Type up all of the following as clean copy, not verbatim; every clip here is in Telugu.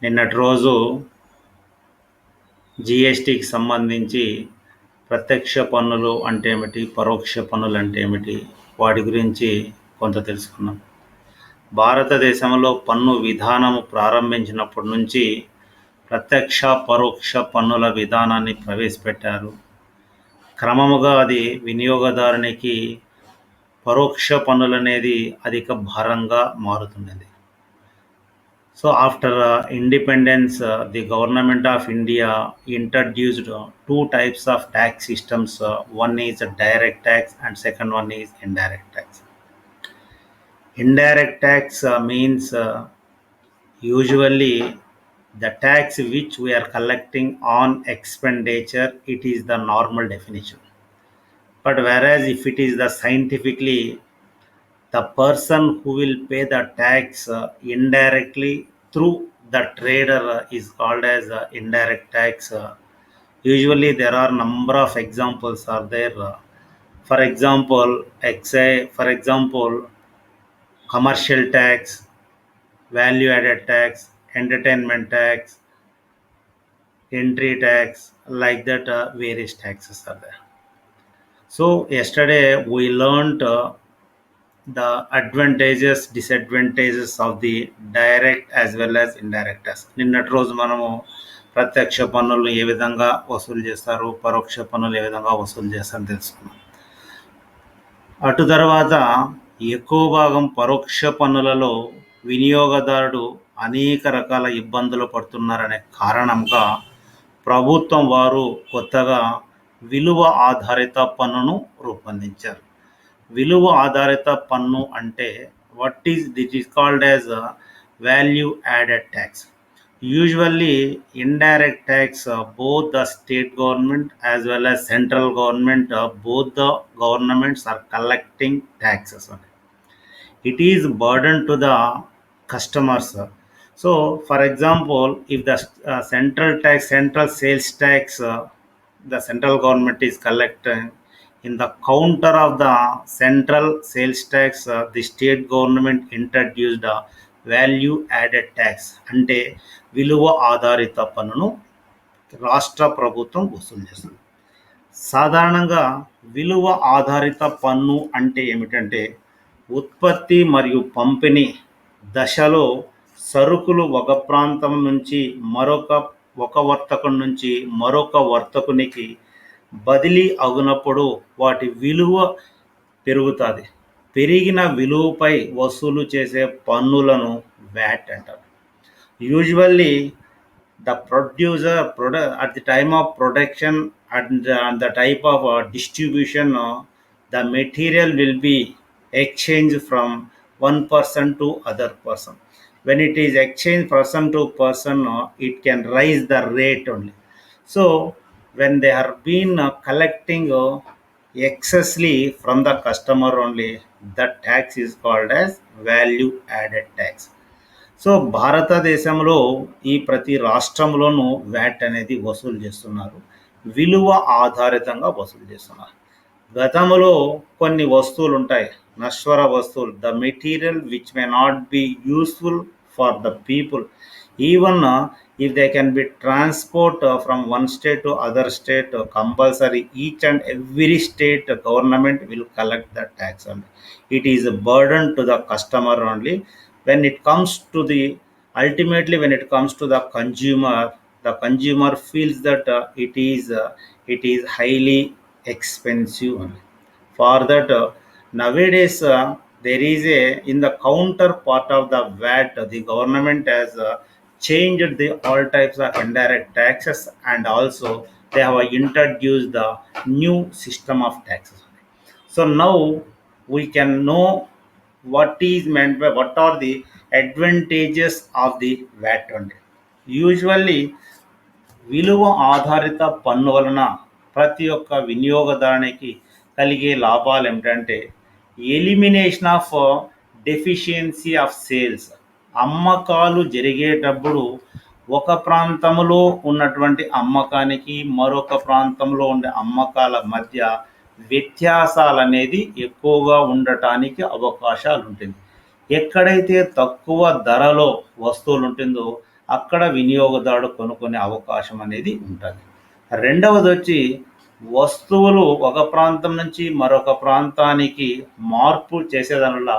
నిన్నటి రోజు జిఎస్టికి సంబంధించి ప్రత్యక్ష పన్నులు అంటే ఏమిటి, పరోక్ష పన్నులు అంటే ఏమిటి, వాటి గురించి కొంత తెలుసుకున్నాం. భారతదేశంలో పన్ను విధానం ప్రారంభించినప్పటి నుంచి ప్రత్యక్ష పరోక్ష పన్నుల విధానాన్ని ప్రవేశపెట్టారు. క్రమముగా అది వినియోగదారునికి పరోక్ష పన్నులనేది అధిక భారంగా మారుతున్నది. So after independence, the government of India introduced two types of tax systems. One is direct tax and second one is indirect tax. Indirect tax means usually the tax which we are collecting on expenditure. It is the normal definition. But whereas if it is the scientifically, the person who will pay the tax indirectly through the trader is called as indirect tax. Usually there are number of examples are there. For example, commercial tax, value added tax, entertainment tax, entry tax, like that various taxes are there. So yesterday we learned the advantages, disadvantages of the direct as well as indirect tax. నిన్నటి రోజు మనము ప్రత్యక్ష పన్నులు ఏ విధంగా వసూలు చేస్తారు, పరోక్ష పన్నులు ఏ విధంగా వసూలు చేస్తారని తెలుసుకున్నాం. అటు తర్వాత ఎక్కువ భాగం పరోక్ష పన్నులలో వినియోగదారుడు అనేక రకాల ఇబ్బందులు పడుతున్నారనే కారణంగా ప్రభుత్వం వారు కొత్తగా విలువ ఆధారిత పన్నును రూపొందించారు. విలువ ఆధారిత పన్ను అంటే it is called as value added tax. Usually indirect tax, both the state government as well as central government, both the governments are collecting taxes on it. It is burden to the customers. So for example, if the central sales tax, the central government is collecting, in the counter of the central sales tax, the state government introduced a value added tax అంటే విలువ ఆధారిత పన్నును రాష్ట్ర ప్రభుత్వం వసూలు చేస్తుంది. సాధారణంగా విలువ ఆధారిత పన్ను అంటే ఏమిటంటే ఉత్పత్తి మరియు పంపిణీ దశలో సరుకులు ఒక ప్రాంతం నుంచి ఒక వర్తకుడి నుంచి మరొక వర్తకునికి బదిలీ అవునప్పుడు వాటి విలువ పెరుగుతుంది. పెరిగిన విలువపై వసూలు చేసే పన్నులను వ్యాట్ అంటారు. Usually the producer at the time of production and the type of distribution, the material will be exchanged from one person to other person. When it is exchanged person to person, it can raise the rate only. So when they are been collecting excessively from the customer only, that tax is called as value added tax. So భారతదేశంలో ఈ ప్రతి రాష్ట్రంలోనూ వ్యాట్ అనేది వసూలు చేస్తున్నారు. విలువ ఆధారితంగా వసూలు చేస్తున్నారు. గతంలో కొన్ని వస్తువులు ఉంటాయి, నశ్వర వస్తువులు, the material which may not be useful for the people. Even if they can be transport from one state to other state, compulsory each and every state government will collect the tax only. It is a burden to the customer only. When it comes to the ultimately when it comes to the consumer feels that it is highly expensive only. For that, nowadays there is in the counter part of the VAT, the government has changed the all types of indirect taxes, and also they have introduced the new system of taxes. So now we can know what is meant by what are the advantages of the VAT only. Usually విలువ ఆధారిత పన్ను వలన ప్రతి ఒక్క వినియోగదారునికి కలిగే లాభాలు ఏమిటంటే elimination of deficiency of sales. అమ్మకాలు జరిగేటప్పుడు ఒక ప్రాంతంలో ఉన్నటువంటి అమ్మకానికి మరొక ప్రాంతంలో ఉండే అమ్మకాల మధ్య వ్యత్యాసాలు అనేది ఎక్కువగా ఉండటానికి అవకాశాలు ఉంటుంది. ఎక్కడైతే తక్కువ ధరలో వస్తువులు ఉంటుందో అక్కడ వినియోగదారుడు కొనుక్కునే అవకాశం అనేది ఉంటుంది. రెండవది వచ్చి వస్తువులు ఒక ప్రాంతం నుంచి మరొక ప్రాంతానికి మార్పు చేసేదానివల్ల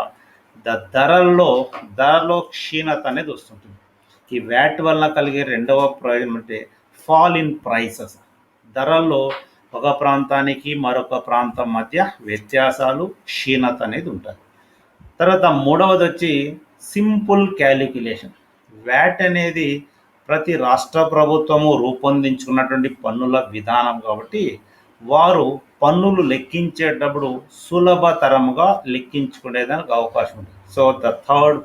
ధరలో క్షీణత అనేది వస్తుంటుంది. ఈ వ్యాట్ వల్ల కలిగే రెండవ ప్రయోజనం అంటే ఫాల్ ఇన్ ప్రైసెస్. ధరల్లో ఒక ప్రాంతానికి మరొక ప్రాంతం మధ్య వ్యత్యాసాలు, క్షీణత అనేది ఉంటుంది. తర్వాత మూడవది వచ్చి సింపుల్ క్యాలిక్యులేషన్. వ్యాట్ అనేది ప్రతి రాష్ట్ర ప్రభుత్వము రూపొందించుకున్నటువంటి పన్నుల విధానం కాబట్టి వారు పన్నులు లెక్కించేటప్పుడు సులభతరంగా లెక్కించుకునేదానికి అవకాశం ఉంది. So the third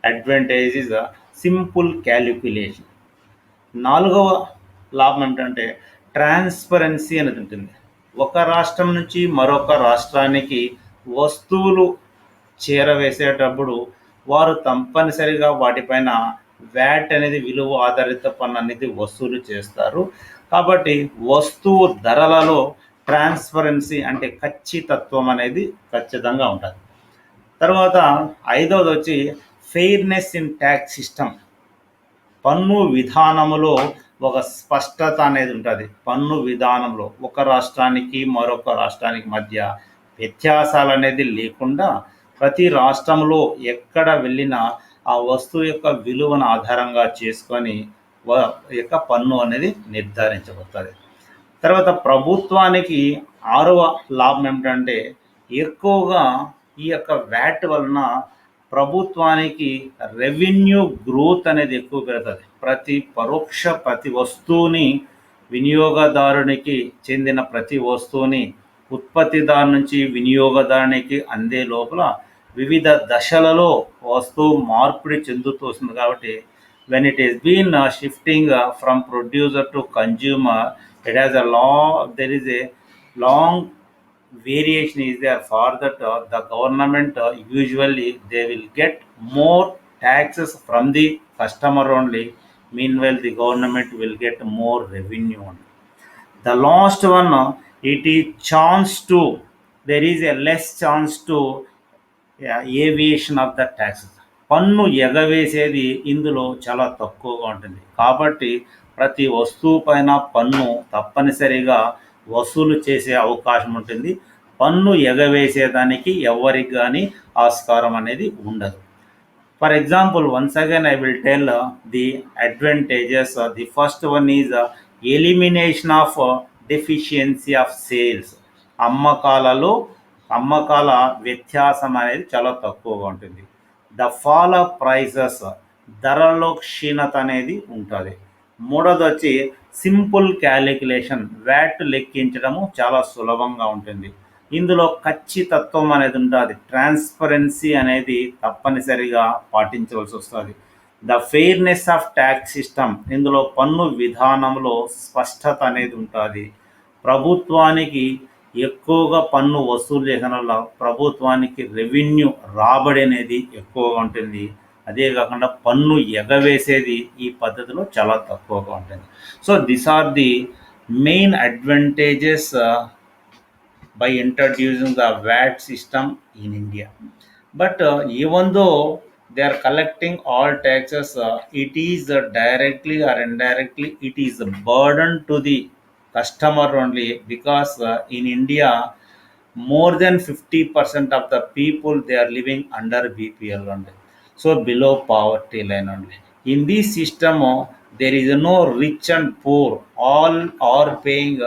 advantage is simple calculation. నాలుగవ లాభం ఏంటంటే ట్రాన్స్పరెన్సీ అనేది ఉంటుంది. ఒక రాష్ట్రం నుంచి మరొక రాష్ట్రానికి వస్తువులు చేరవేసేటప్పుడు వారు తప్పనిసరిగా వాటిపైన వ్యాట్ అనేది విలువ ఆధారిత పన్ను అనేది వసూలు చేస్తారు. కాబట్టి వస్తువు ధరలలో ట్రాన్స్పరెన్సీ అంటే ఖచ్చితత్వం అనేది ఖచ్చితంగా ఉంటుంది. తర్వాత ఐదవది వచ్చి ఫెయిర్నెస్ ఇన్ ట్యాక్స్ సిస్టమ్. పన్ను విధానములో ఒక స్పష్టత అనేది ఉంటుంది. పన్ను విధానంలో ఒక రాష్ట్రానికి మరొక రాష్ట్రానికి మధ్య వ్యత్యాసాలు అనేది లేకుండా ప్రతి రాష్ట్రంలో ఎక్కడ వెళ్ళినా ఆ వస్తువు యొక్క విలువను ఆధారంగా చేసుకొని యొక్క పన్ను అనేది నిర్ధారించబడుతుంది. తర్వాత ప్రభుత్వానికి ఆరవ లాభం ఏమిటంటే ఎక్కువగా ఈ యొక్క వ్యాట్ వలన ప్రభుత్వానికి రెవెన్యూ గ్రోత్ అనేది ఎక్కువ పెరుగుతుంది. ప్రతి వస్తువుని వినియోగదారునికి చెందిన ప్రతి వస్తువుని ఉత్పత్తిదారు నుంచి వినియోగదారునికి అందే లోపల వివిధ దశలలో వస్తువు మార్పిడి చెందుతూ వస్తుంది. కాబట్టి when it is been shifting from producer to consumer, it has there is a long variation is there. For that the government usually they will get more taxes from the customer only, meanwhile the government will get more revenue only. The last one, it is chance to, there is a less chance to aviation of the taxes. పన్ను ఎగవేసేది ఇందులో చాలా తక్కువగా ఉంటుంది. కాబట్టి ప్రతి వస్తువు పైన పన్ను తప్పనిసరిగా వసూలు చేసే అవకాశం ఉంటుంది. పన్ను ఎగవేసేదానికి ఎవరికి కానీ ఆస్కారం అనేది ఉండదు. For example, once again I will tell the advantages. The first one is elimination of deficiency of sales. అమ్మకాల వ్యత్యాసం అనేది చాలా తక్కువగా ఉంటుంది. ద ఫాల్ ఆఫ్ ప్రైసెస్, ధరలో క్షీణత అనేది ఉంటుంది. మూడోది వచ్చి సింపుల్ క్యాలిక్యులేషన్. వ్యాట్ లెక్కించడము చాలా సులభంగా ఉంటుంది. ఇందులో ఖచ్చితత్వం అనేది ఉంటుంది. ట్రాన్స్పరెన్సీ అనేది తప్పనిసరిగా పాటించవలసి వస్తుంది. The fairness of tax system. ఇందులో పన్ను విధానంలో స్పష్టత అనేది ఉంటుంది. ప్రభుత్వానికి ఎక్కువగా పన్ను వసూలు చేసిన వల్ల ప్రభుత్వానికి రెవెన్యూ రాబడి అనేది ఎక్కువగా ఉంటుంది. అదే కాకుండా పన్ను ఎగవేసేది ఈ పద్ధతిలో చాలా తక్కువగా ఉంటుంది. So this are the main advantages by introducing the VAT system in India. But even though they are collecting all taxes, it is directly or indirectly, it is a burden to the customer only, because in India more than 50% of the people they are living under BPL only, so below poverty line only. In this system, there is no rich and poor, all are paying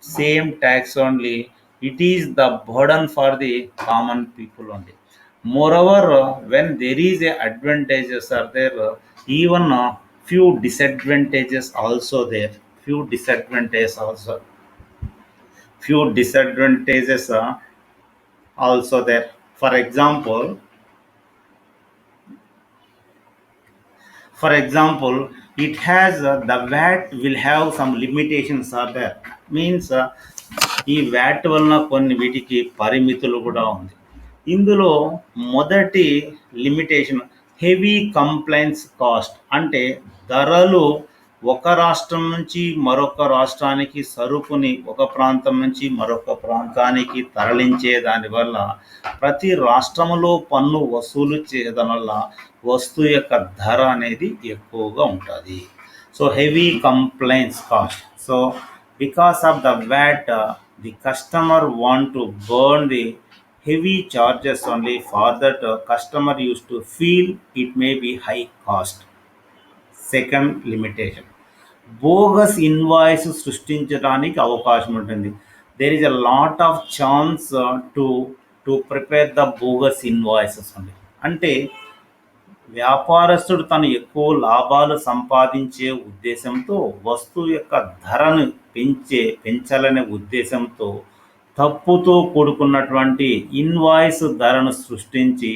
same tax only. It is the burden for the common people only. Moreover, when there is a advantages are there, even few disadvantages also there. Few disadvantages also there. For example, it has the VAT will have some limitations are there. Means ఈ వ్యాట్ వలన కొన్ని వీటికి పరిమితులు కూడా ఉంది. ఇందులో మొదటి లిమిటేషన్ హెవీ కంప్లైంట్స్ కాస్ట్. అంటే ధరలు ఒక రాష్ట్రం నుంచి మరొక రాష్ట్రానికి సరుకుని ఒక ప్రాంతం నుంచి మరొక ప్రాంతానికి తరలించే దానివల్ల ప్రతి రాష్ట్రంలో పన్ను వసూలు చేయడం వల్ల వస్తువు యొక్క ధర అనేది ఎక్కువగా ఉంటుంది. So heavy complaints cost. So because of the VAT the customer want to burn the heavy charges only. For that customer used to feel it may be high cost. Second limitation, bogus invoice సృష్టించడానికి అవకాశం ఉంటుంది. There is a lot of chance to prepare the bogus invoices అండి. అంటే వ్యాపారస్తుడు తను ఎక్కువ లాభాలు సంపాదించే ఉద్దేశంతో వస్తువు యొక్క ధరను పెంచాలనే ఉద్దేశంతో తప్పుతో కూడుకున్నటువంటి ఇన్వాయిస్ ధరను సృష్టించి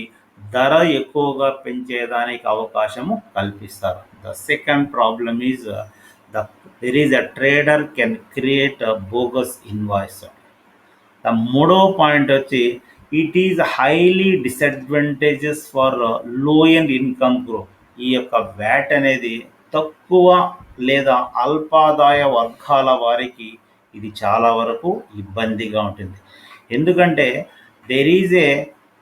ధర ఎక్కువగా పెంచేదానికి అవకాశము కల్పిస్తారు. The second problem is there is a trader can create a bogus invoice. The మూడో పాయింట్ వచ్చి it is highly disadvantages for lower income group. ఈ యొక్క వ్యాట్ అనేది తక్కువ లేదా అల్పాదాయ వర్గాల వారికి ఇది చాలా వరకు ఇబ్బందిగా ఉంటుంది. ఎందుకంటే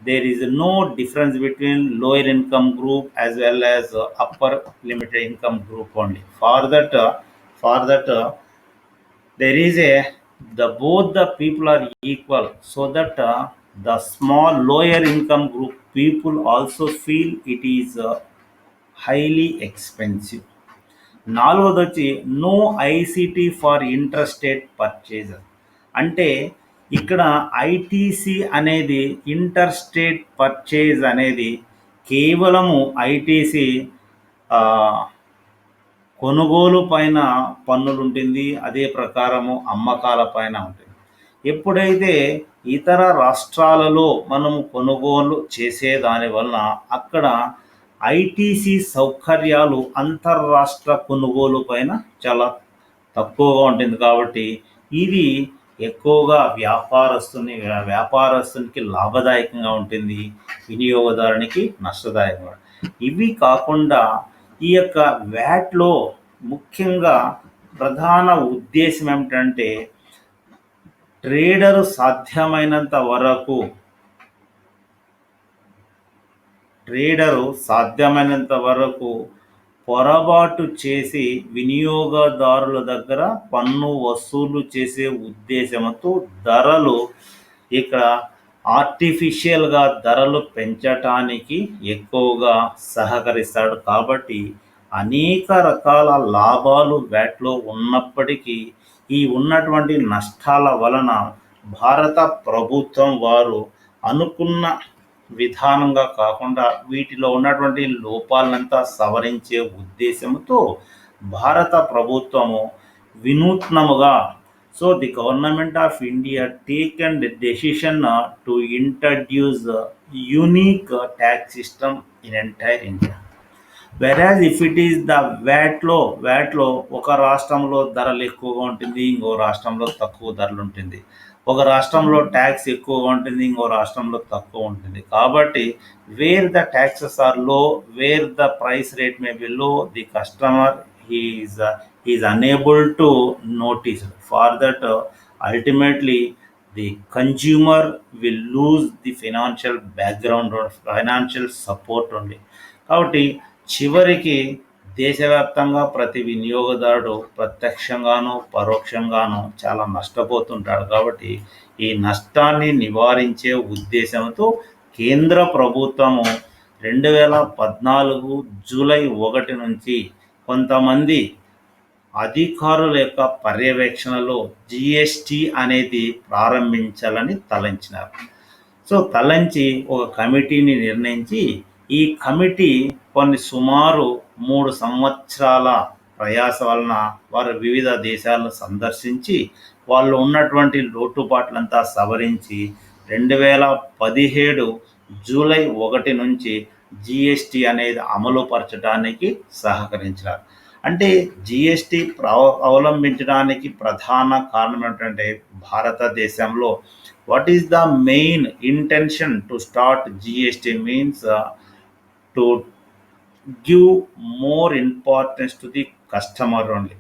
there is no difference between lower income group as well as upper limited income group only. For that there is both the people are equal, so that the small lower income group people also feel it is highly expensive. నాలుగోది వచ్చి no ICT for interstate purchases. అంటే ఇక్కడ ఐటీసీ అనేది ఇంటర్స్టేట్ పర్చేజ్ అనేది కేవలము ఐటీసీ కొనుగోలు పైన పన్నులు ఉంటుంది, అదే ప్రకారము అమ్మకాల పైన ఉంటుంది. ఎప్పుడైతే ఇతర రాష్ట్రాలలో మనము కొనుగోలు చేసే దానివల్ల అక్కడ ఐటీసీ సౌకర్యాలు అంతర్రాష్ట్ర కొనుగోలు పైన చాలా తక్కువగా ఉంటుంది. కాబట్టి ఇది ఎక్కువగా వ్యాపారస్తునికి లాభదాయకంగా ఉంటుంది, వినియోగదారునికి నష్టదాయకంగా. ఇవి కాకుండా ఈ యొక్క వ్యాట్లో ముఖ్యంగా ప్రధాన ఉద్దేశం ఏమిటంటే ట్రేడరు సాధ్యమైనంత వరకు పొరపాటు చేసి వినియోగదారుల దగ్గర పన్ను వసూలు చేసే ఉద్దేశంతో ధరలు ఇక్కడ ఆర్టిఫిషియల్గా ధరలు పెంచటానికి ఎక్కువగా సహకరిస్తాడు. కాబట్టి అనేక రకాల లాభాలు వ్యాట్లో ఉన్నప్పటికీ ఈ ఉన్నటువంటి నష్టాల వలన భారత ప్రభుత్వం వారు అనుకున్న విధానంగా కాకుండా వీటిలో ఉన్నటువంటి లోపాలంతా సవరించే ఉద్దేశంతో భారత ప్రభుత్వము వినూత్నముగా So the government of India taken the decision to introduce a unique tax system in entire India. Whereas if it is the VAT law ఒక రాష్ట్రంలో ధరలు ఎక్కువగా ఉంటుంది, ఇంకో రాష్ట్రంలో తక్కువ ధరలు ఉంటుంది. ఒక రాష్ట్రంలో ట్యాక్స్ ఎక్కువగా ఉంటుంది, ఇంకో రాష్ట్రంలో తక్కువ ఉంటుంది. కాబట్టి where the taxes are low, where the price rate may be low, the customer is unable to notice. For that ultimately the consumer will lose the financial background or financial support only. కాబట్టి చివరికి దేశవ్యాప్తంగా ప్రతి వినియోగదారుడు ప్రత్యక్షంగానూ పరోక్షంగానూ చాలా నష్టపోతుంటాడు. కాబట్టి ఈ నష్టాన్ని నివారించే ఉద్దేశంతో కేంద్ర ప్రభుత్వము 2014 జూలై 1 నుంచి కొంతమంది అధికారుల యొక్క పర్యవేక్షణలో జిఎస్టి అనేది ప్రారంభించాలని తలంచినారు. సో తలంచి ఒక కమిటీని నిర్ణయించి ఈ కమిటీ సుమారు 3 సంవత్సరాల ప్రయాస వలన వారు వివిధ దేశాలను సందర్శించి వాళ్ళు ఉన్నటువంటి లోటుపాట్లంతా సవరించి 2017 జూలై 1 నుంచి జిఎస్టి అనేది అమలుపరచడానికి సహకరించారు. అంటే జిఎస్టి అవలంబించడానికి ప్రధాన కారణం ఏంటంటే భారతదేశంలో what is the main intention to start GST means to give more importance to the customer only.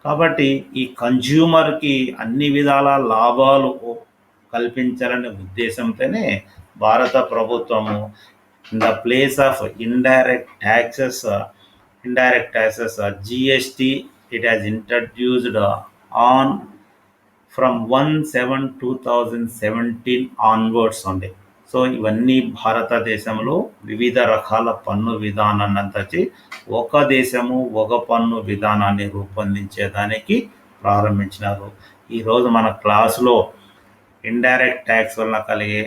కాబట్టి ఈ కన్జ్యూమర్కి అన్ని విధాల లాభాలు కల్పించాలనే ఉద్దేశంతోనే భారత ప్రభుత్వము in the place of indirect taxes GST it has introduced on from 1/7/2017 onwards ఉండే. సో ఇవన్నీ భారతదేశంలో వివిధ రకాల పన్ను విధానాన్ని అంతచి ఒక దేశము ఒక పన్ను విధానాన్ని రూపొందించేదానికి ప్రారంభించినారు. ఈరోజు మన క్లాసులో ఇండైరెక్ట్ ట్యాక్స్ వలన కలిగే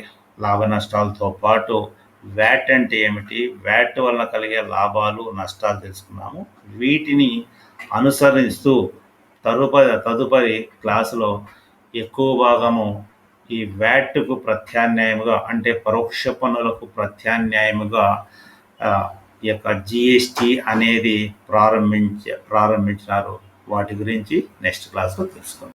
లాభ నష్టాలతో పాటు వ్యాట్ అంటే ఏమిటి, వ్యాట్ వలన కలిగే లాభాలు నష్టాలు తెలుసుకున్నాము. వీటిని అనుసరిస్తూ తదుపరి క్లాసులో ఎక్కువ భాగము ఈ వ్యాట్కు ప్రత్యామ్నాయముగా అంటే పరోక్ష పన్నులకు ప్రత్యామ్నాయముగా ఈ యొక్క జిఎస్టి అనేది ప్రారంభించినారు. వాటి గురించి నెక్స్ట్ క్లాస్లో తెలుసుకుందాం.